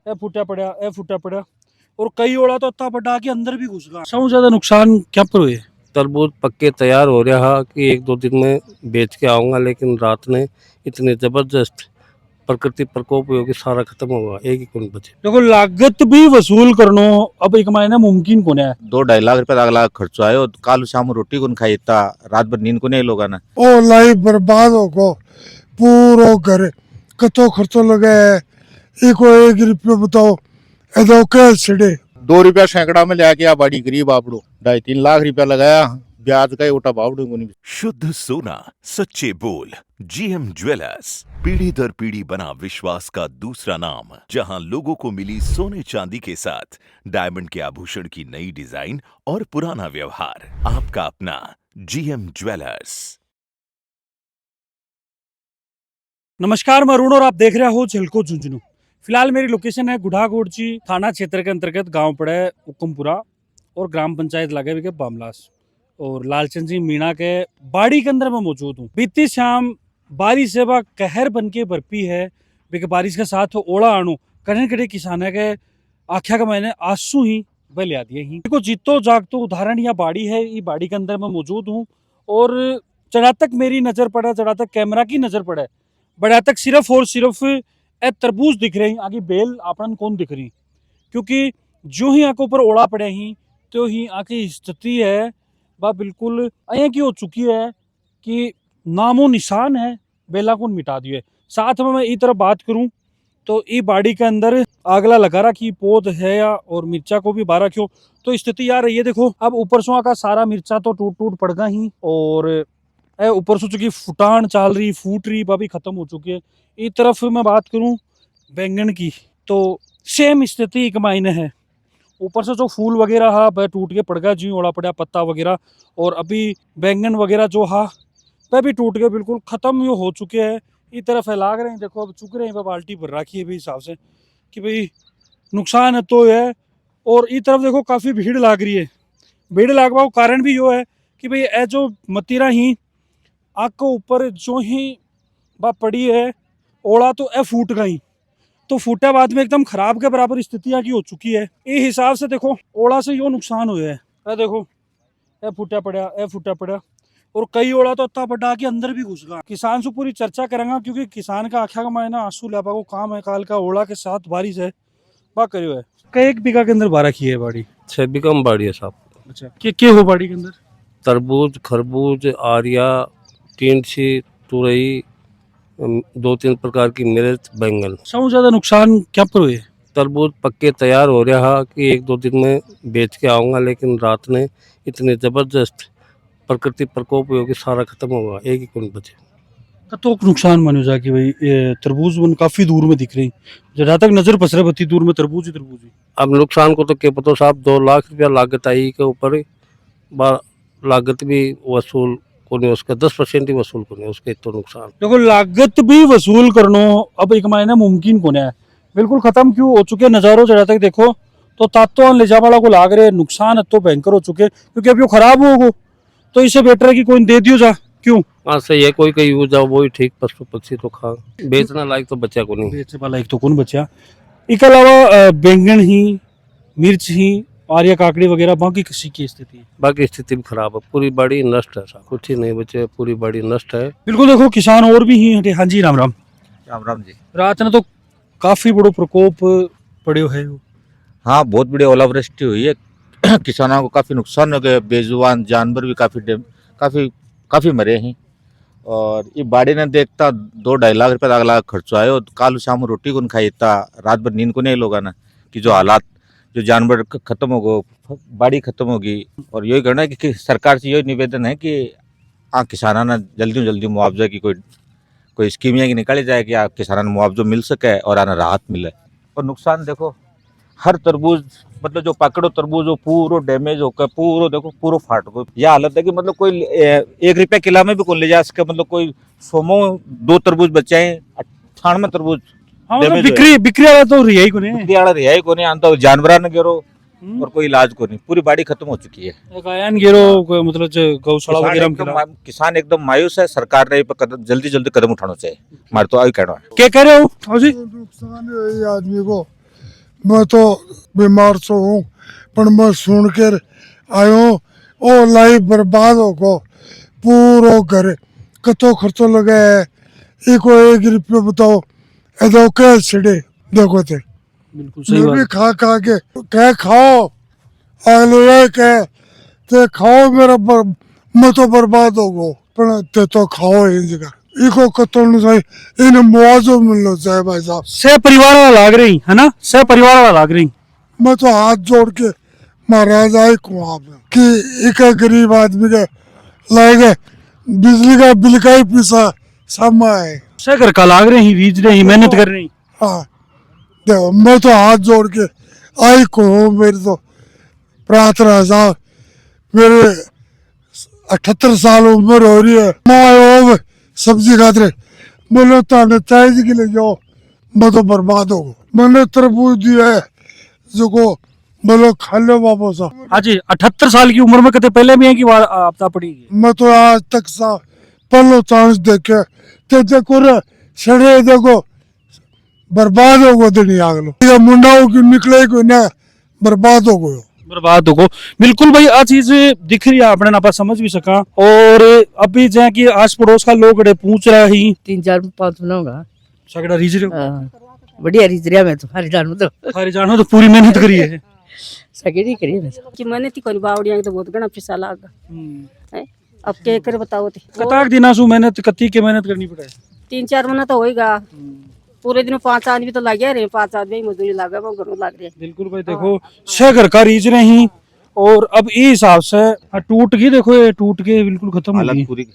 ए फुटा पड़ा और कई ओला तो इतना बड़ा कि अंदर भी घुस गया। सबसे ज्यादा नुकसान क्या पर हुए? तरबूज पक्के तैयार हो रहा कि एक दो दिन में बेच के आऊंगा, लेकिन रात ने इतने जबरदस्त प्रकृति प्रकोप हुआ कि सारा खत्म होगा, एक ही कौन बचे। देखो लागत भी वसूल करनो अब एक महीना मुमकिन कोने है। 2-2.5 लाख रुपया अगला खर्चो आयो। काल शाम रोटी को खाई इतना रात भर नींद को नहीं लोगा ना। ओ लाइफ बर्बाद हो गो, पूरो घर कतो खर्चो लगे है। एक रुपये बताओ एदो के छिड़े 2 रुपया सैकड़ा में लेके आ बाड़ी गरीब आपड़ो 2.5-3 लाख रुपया लगाया ब्याज का उठा बावड़ू को नहीं। शुद्ध सोना, सच्चे बोल। जीएम ज्वेलर्स, पीढ़ी दर पीढ़ी बना विश्वास का दूसरा नाम, जहां लोगों को मिली सोने चांदी के साथ डायमंड के आभूषण की नई डिजाइन और पुराना व्यवहार। आपका अपना जीएम ज्वेलर्स। नमस्कार, मैं अरुण और आप देख रहे हो झलको झुंझुनू। फिलहाल मेरी लोकेशन है गुढ़ागोड़ची थाना क्षेत्र के अंतर्गत गांव पड़े हुक्मपुरा और ग्राम पंचायत लगे हुए बामलास और लालचंद जी मीणा के बाड़ी के अंदर मैं मौजूद हूँ। बीती शाम बारिश से वह कहर बन के बरपी है। बिके बारिश के साथ ओला आणु कड़े कड़े किसान के आख्या का मैंने आंसू ही वह लिया दिए ही। देखो जीतो जागतो उदाहरण यह बाड़ी है। ये बाड़ी के अंदर मैं मौजूद हूँ और जहाँ तक मेरी नजर पड़े, जहाँ तक कैमरा की नजर पड़े, बड़ा तक सिर्फ और सिर्फ तरबूज दिख रही, आगे बेल आपन कौन दिख रही। क्योंकि जो ही आंखों पर ओला पड़े ही तो ही आंखी स्थिति है वह बिल्कुल अया की हो चुकी है कि नामो निशान है, बेला को मिटा दिए। साथ में मैं ई तरफ बात करूं तो ई बाड़ी के अंदर आगला लगा रखी पौध है या और मिर्चा को भी बारह क्यों तो स्थिति यार ये देखो। अब ऊपर सुहा का सारा मिर्चा तो टूट टूट पड़ गया ही और ऊपर से चुकी फुटान चाल रही, फूट रही, वह भी खत्म हो चुकी है। इस तरफ मैं बात करूं बैंगन की तो सेम स्थिति एक मायने है। ऊपर से जो फूल वगैरह हा वह टूट के पड़ गया, जी ओला पड़ा पत्ता वगैरह, और अभी बैंगन वगैरह जो हा वह भी टूट के बिल्कुल खत्म हो चुके हैं। इस तरफ लाग रहे हैं, देखो अब चुक रहे हैं, बाल्टी भर रखी है भी हिसाब से कि भाई नुकसान है तो है। और इस तरफ देखो काफ़ी भीड़ लाग रही है। भीड़ लागवा का कारण भी यो है कि भाई ए जो मतीरा ही आग को ऊपर जो ही बा पड़ी है ओला तो ए फूट गई, तो फूटे बाद में एकदम खराब के बराबर स्थितियाँ की हो चुकी है। इस हिसाब से देखो ओला से यो नुकसान हुआ है। ए देखो ए फूटा पड़ा और कई ओला तो इतना बड़ा कि अंदर भी घुस गया। किसान से पूरी चर्चा करेंगे क्योंकि किसान का आख्या का मायना आंसू लापा को काम है। काल का ओला के साथ बारिश है बा करियो है। कई एक बीघा के अंदर बारह की है बाड़ी। 6 बीघा में बाड़ी है साहब। अच्छा क्या हो बाड़ी के अंदर? तरबूज, खरबूज, आरिया, टींसी, तुरई, 2-3 प्रकार की मिर्च, बैंगन। सबसे ज्यादा नुकसान क्या पर हुए? तरबूज पक्के तैयार हो रहा कि एक दो दिन में बेच के आऊंगा, लेकिन रात ने इतने जबरदस्त प्रकृति प्रकोप हुआ कि सारा खत्म होगा, एक ही कौन बचे। तो नुकसान मानो जा कि भाई ये तरबूज वन काफी दूर में दिख रही, जहाँ तक नजर पसरे बत्ती दूर में तरबूज ही तरबूज ही। अब नुकसान को तो क्या पता साहब, 2 लाख रुपया लागत आई के ऊपर लागत भी वसूल को नहीं, उसका 10% ही वसूल को नहीं, उसके तो नुकसान। देखो लागत भी वसूल करनो अब एक महीना मुमकिन कोने है। बिल्कुल खत्म क्यों हो चुके नजारों, जहाँ तक देखो तो तातो ले जा वाला को लाग रहे नुकसान तो भयंकर हो चुके, क्योंकि अब यो खराब होगो तो इससे बेटर है कि कोई दे दियो जा। क्यों? हाँ सही है, कोई यूज जाओ वही ठीक, पशु पक्षी तो खा, बेचना लायक तो बचा को नहीं। बेचने वाला एक तो कौन बचा। इसके अलावा बैंगन ही, मिर्च ही, आर्या काकड़ी वगैरह बाकी किसी की स्थिति है? बाकी स्थिति भी खराब है, पूरी बाड़ी नष्ट है साहब, कुछ ही नहीं बचे, पूरी बाड़ी नष्ट है। बिल्कुल देखो किसान और भी ही हटे। हाँ जी राम राम। राम राम जी। रात ने तो काफी बड़ो प्रकोप पड़े है। हाँ बहुत बड़ी ओलावृष्टि हुई है। किसानों को काफी नुकसान हो गया, बेजुबान जानवर भी काफी मरे हैं। और ये बाड़ी ने देखता 2-2.5 लाख रुपया अगला खर्चो आयो। काल शाम रोटी को खाई इतना रात भर नींद को नहीं लोगा ना कि जो हालात, जो जानवर खत्म हो गए, बाड़ी खत्म होगी। और यही कहना है कि सरकार से यही निवेदन है कि किसानों ने जल्दी मुआवजा की कोई स्कीम की निकाली जाए कि किसानों को मुआवजा मिल सके और आना राहत मिले। और नुकसान देखो, हर तरबूज मतलब जो पकड़ो तरबूज वो पूरा डैमेज होकर पूरा देखो पूरा फाट गो। यह हालत है कि मतलब कोई 1 रुपया किला में भी कौन ले जा सके। मतलब कोई 2 तरबूज बचे हैं, 98 तरबूज बिक्री वाला तो रिया ही को नहीं, बिक्री वाला रिहा ही को नहीं आंता, जानवर ने गिरो और कोई इलाज को नहीं, पूरी बाड़ी खत्म हो चुकी है। एक आयन गिरो मतलब गौशाला वगैरह में किसान एकदम मायूस है। सरकार ने कदम जल्दी कदम उठाना चाहिए, हमारे तो आई कहना है। क्या कह रहे हो? हाँ जी नुकसान है आदमी को मैं तो बीमार सो हूँ पर मैं सुन कर आयो ओ लाइफ बर्बाद हो गो पूरा घर कतो खर्चो लगे है इको 1 रुपये बताओ ऐसा क्या छिड़े देखो थे बिल्कुल सही मैं बात भी है। खा खा के कह खाओ अगले कह ते खाओ मैं तो बर्बाद हो गो पर ते तो खाओ इन जगह इको कतो नहीं सही इन्हें मुआवजा मिलना चाहिए भाई साहब सह परिवार वाला लाग रही है ना, सह परिवार वाला लाग रही। मैं तो हाथ जोड़ के महाराज आई को आप कि एक गरीब आदमी के लाएगा बिजली का बिल का ही पैसा सब आए सह घर का लाग रही, रीझ रही, मेहनत कर रही। हाँ देखो मैं तो हाथ जोड़ के आई को हूँ मेरी तो प्रार्थना साहब मेरे 78 साल उम्र हो रही है मैं सब्जी खाते बोलो ताने चाहिए के लिए जाओ मैं तो बर्बाद हो गया मैंने तरबूज दिया है जो को बोलो खा लो वापस हाँ जी, 78 साल की उम्र में कते पहले भी है कि आपदा पड़ी है। मैं तो आज तक सा पहलो चांस देखे ते देखो रे छड़े देखो बर्बाद हो गो दिन आग लो ये मुंडा की निकले को ना बर्बाद हो गयो बर्बाद हो गो। बिल्कुल भाई आ चीज दिख रही है अपने ना पास समझ भी सका। और अभी जै कि आस पड़ोस का लोग पूछ रहा ही 3 4 5 बनाऊंगा। सगड़ा रीझ रहे हो। हाँ, बढ़िया रीत रहा मैं तो हरी डाल में तो सारे जानो तो पूरी मेहनत करी है। सगेरी करी मैं तो कि मैंने ती कोनी बावड़िया तो बहुत घना पैसा लाग है। अब के कर बताओ ते कताक दिना सु मेहनत कत्ती के मेहनत करनी पड़े। 3 4 महीना तो होएगा पूरे दिन 5 आदमी तो लगे रहे 5 आदमी मजदूरी लागे वो घरों लाग रहे बिल्कुल भाई देखो छह घर का रीझ रहे ही और अब ये हिसाब से टूट गई। देखो ये टूट के बिल्कुल खत्म हो हालत गई। पूरी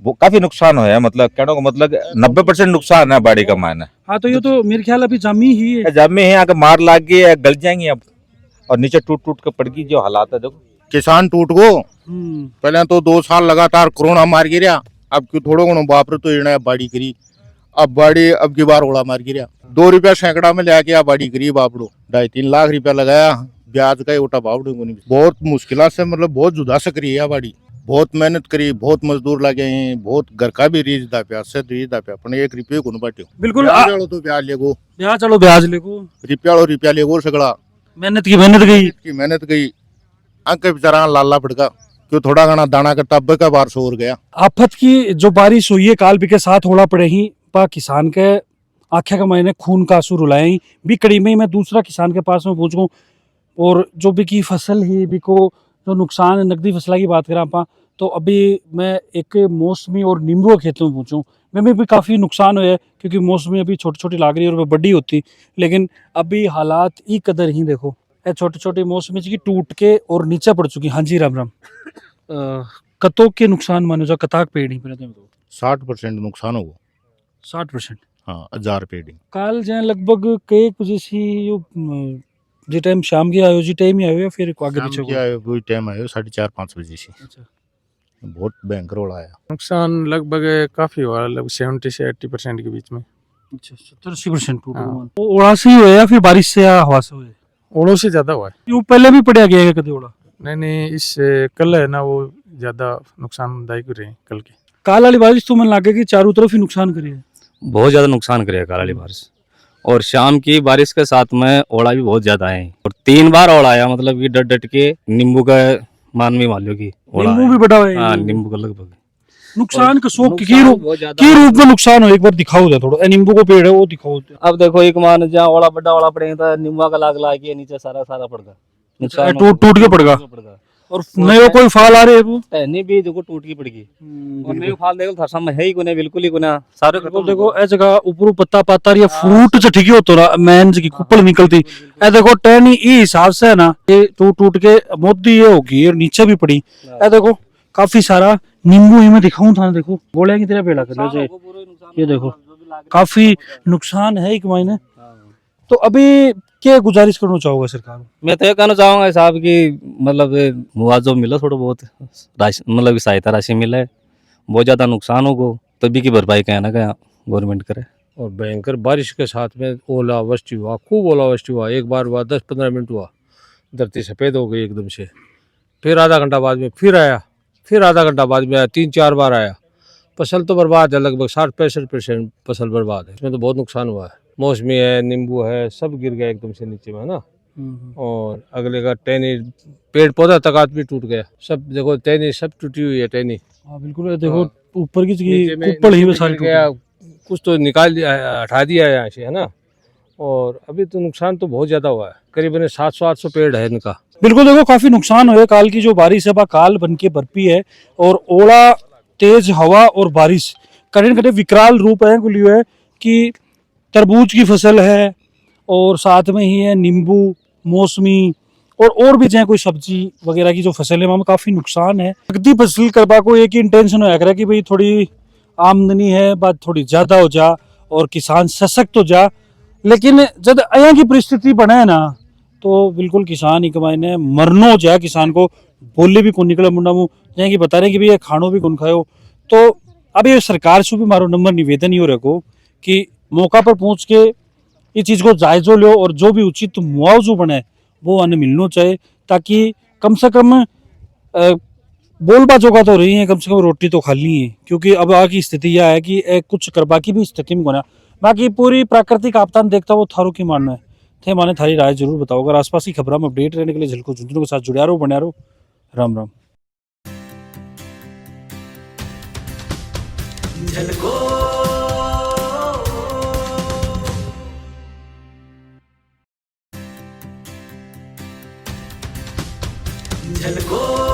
वो काफी नुकसान हुआ है मतलब कहने को मतलब 90% नुकसान है बाड़ी का मायने हाँ तो ये तो मेरे ख्याल अभी जामी ही है। जब में है आके मार लाग गई है गल जाएंगी अब और नीचे टूट टूट के पड़ गई जो हालात है देखो किसान टूट गो हम्म, पहले तो 2 साल लगातार कोरोना मार गिरा अब क्यों थोड़ो घणो बापर तो इन्हें बाड़ी करी अब बाड़ी अब की बार ओला मार गिरा 2 रुपया सैकड़ा में लेके आ बाड़ी करी बापड़ो 2.5 लाख रुपया लगाया ब्याज का उठा बापड़ो को नहीं बहुत मुश्किल से मतलब बहुत जुदा से करी है बाड़ी बहुत मेहनत करी बहुत मजदूर लगे हैं बहुत घर का भी रीज दा पे से रीज दा पे अपने 1 रुपये को न बाटियो बिल्कुल ब्याज वालो तो ब्याज लेगो ब्याज चलो ब्याज लेको रुपया वालो रुपया लेगो सगड़ा मेहनत की मेहनत गई। की मेहनत गई अंक बेचारा लाला फड़का क्यों थोड़ा घना दाना करता अब का बार सोर गया आफत की जो बारिश हुई है काल भी के साथ होला पड़े ही पा किसान के आख्या का मैंने खून का आंसू रुलाए ही भी कड़ी में ही मैं दूसरा किसान के पास में पहुंचूं और जो भी की फसल ही भी को जो नुकसान है नकदी फसला की बात करा पा तो अभी मैं एक मौसमी और नींबू के खेतों में पहुंचूं मैं भी काफ़ी नुकसान हुआ है क्योंकि मौसमी अभी छोटी छोटी लाग रही है और वो बड़ी होती लेकिन अभी हालात ई कदर ही देखो छोटी छोटी मौसमी की टूट के और नीचे पड़ चुकी। हाँ जी राम राम। कतों के नुकसान मानो जो कताक पेड़ी पहले तो 60% नुकसान हो 60%। हाँ 1000 पेड़ी काल जै लगभग कई बजे सी यो जे टाइम शाम के आयो जी टाइम ही आयो या फिर आगे शाम पीछे के आयो कोई टाइम आयो 4:30 5 बजे से अच्छा बहुत भयंकर हो आया नुकसान लगभग काफी हुआ लगभग 70 से 80% के बीच में। अच्छा 70-80% टूटा हाँ। हुआ। वो ओला से ही हुआ या फिर बारिश से या हवा से हुआ? ओड़ों से ज्यादा हुआ है। ये पहले भी पड़ा गया है कभी ओला? नहीं नहीं इस कल है ना वो ज्यादा नुकसानदायक रहे कल के। काल वाली बारिश तो मन लगे कि चारों तरफ ही नुकसान करी है। बहुत ज्यादा नुकसान करेगा काल वाली बारिश और शाम की बारिश के साथ में ओला भी बहुत ज्यादा है और 3 बार ओला आया मतलब कि डट डट के नींबू का मान भी मान लो कि ओला नींबू आया। भी बड़ा है। हाँ नींबू का लगभग नुकसान का शौक की नुकसान रूप बहुत ज्यादा की रूप में नुकसान हो एक बार दिखाओ जा थोड़ा नींबू को पेड़ है वो दिखाओ। अब देखो एक मान जहाँ ओला बड़ा ओला पड़ेगा तो नींबू का लाग ला के नीचे सारा सारा पड़गा नुकसान टूट टूट के पड़गा और नयो कोई फाल आ रहे है वो टहनी भी देखो टूट की पड़गी और नयो फाल देखो थार सामने है ही कोने बिल्कुल ही कोने सारे देखो देखो ए जगह ऊपर पत्ता पाता या फ्रूट च ठीक होतो रहा मैन जी कुपल निकलती ए देखो टहनी ई हिसाब से है ना ये टूट टूट के मोदी ये होगी और नीचे भी पड़ी। ए देखो काफी सारा नींबू ही मैं दिखाऊं था देखो बोले की तरह पेड़ा कर लो ये देखो काफी नुकसान है एक महीने। तो अभी क्या गुजारिश करना चाहोगे सरकार को? मैं तो ये कहना चाहूंगा साहब कि मतलब मुआवजा मिलो थोड़ा बहुत राशि मतलब सहायता राशि मिले बहुत ज्यादा नुकसान होगा तभी की भरपाई कहीं ना कहीं गवर्नमेंट करे। और भयंकर बारिश के साथ में ओलावृष्टि हुआ खूब ओलावृष्टि हुआ एक बार हुआ 10-15 मिनट हुआ धरती सफ़ेद हो गई एकदम से फिर आधा घंटा बाद में फिर आया फिर आधा घंटा बाद में आया 3-4 बार आया फसल तो बर्बाद है लगभग 60-65% फसल बर्बाद है इसमें तो बहुत नुकसान हुआ है। मौसमी है, नींबू है, सब गिर गया एकदम से नीचे में, है ना। और अगले का टहनी, पेड़ पौधा तक आदमी टूट गया, सब देखो टहनी सब टूटी हुई है टहनी। हाँ बिल्कुल, ये देखो ऊपर की नीचे में ऊपर ही में नीचे सारी गिर टूट गया, गई। कुछ तो निकाल दिया, हटा दिया है यहाँ से, है ना। और अभी तो नुकसान तो बहुत ज्यादा हुआ है, करीबन 700-800 पेड़ है इनका। बिल्कुल देखो काफी नुकसान हुए। काल की जो बारिश है वह काल बन के बरपी है, और ओला, तेज हवा और बारिश कठिन कठिन विकराल रूप है लिए है कि तरबूज की फसल है, और साथ में ही है नींबू, मौसमी और भी चाहे कोई सब्जी वगैरह की जो फसल है वहाँ काफी नुकसान है। नकदी फसल करवा को एक ही इंटेंशन होया करे कि भाई थोड़ी आमदनी है बात थोड़ी ज्यादा हो जा और किसान सशक्त हो जा, लेकिन जब यहाँ की परिस्थिति बने है ना तो बिल्कुल किसान ही कमाने मरनो हो जाए, किसान को बोले भी कौन निकले मुंडा मुँह जहाँ की बता रहे कि भैया खानो भी कौन खाओ। तो अब ये सरकार से भी मारो नंबर निवेदन ही हो रखो कि मौका पर पहुंच के ये चीज को जायजो लो, और जो भी उचित मुआवजो बने वो अन्य मिलना चाहिए, ताकि कम से कम बोलबा जोगा तो रही है, कम से कम रोटी तो खाली है। क्योंकि अब आगे की स्थिति यह है कि कुछ करबा की भी स्थिति में बना। बाकी पूरी प्राकृतिक आपदान देखता वो थारो की मानना है थे, माने थारी राय जरूर बताओ। अगर आसपास की खबरों में अपडेट रहने के लिए झलको झुंझुनू के साथ जुड़े रहो, बने रहो। राम राम। झलको